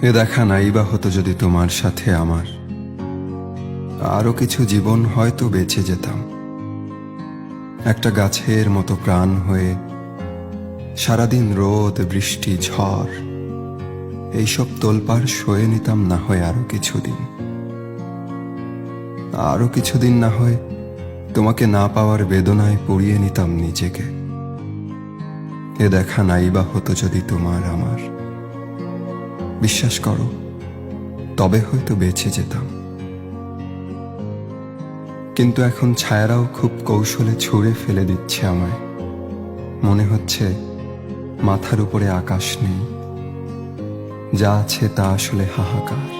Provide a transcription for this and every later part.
এ দেখা নাই বা হতো যদি তোমার সাথে আমার আরো কিছু জীবন হয়তো বেঁচে যেতাম, একটা গাছের মতো প্রাণ হয়ে সারাদিন রোদ বৃষ্টি ঝড় এইসব তোলপাড় সয়ে নিতাম না হয় আরো কিছুদিন না হয় তোমাকে না পাওয়ার বেদনায় পুড়িয়ে নিতাম নিজেকে। এ দেখা নাই বা হতো যদি তোমার আমার, বিশ্বাস করো তবে হয়তো বেঁচে যেতাম। কিন্তু এখন ছায়ারাও খুব কৌশলে ছুঁড়ে ফেলে দিচ্ছে আমায়, মনে হচ্ছে মাথার উপরে আকাশ নেই, যা আছে তা আসলে হাহাকার।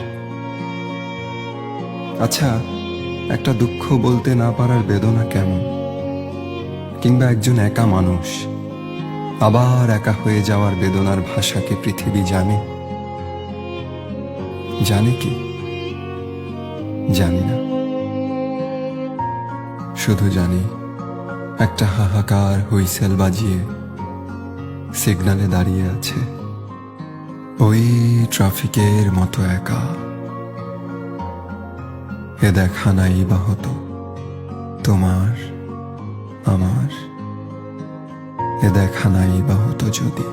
আচ্ছা, একটা দুঃখ বলতে না পারার বেদনা কেমন, কিংবা একজন একা মানুষ আবার একা হয়ে যাওয়ার বেদনার ভাষা কি পৃথিবী জানে? জানে কি? জানি না, শুধু জানি একটা হাহাকার হুইসেল বাজিয়ে সিগন্যালে দাঁড়িয়ে আছে ওই ট্রাফিকের মতো একা। এ দেখা নাই বা হতো তোমার আমার, এ দেখা নাই বা হতো যদি।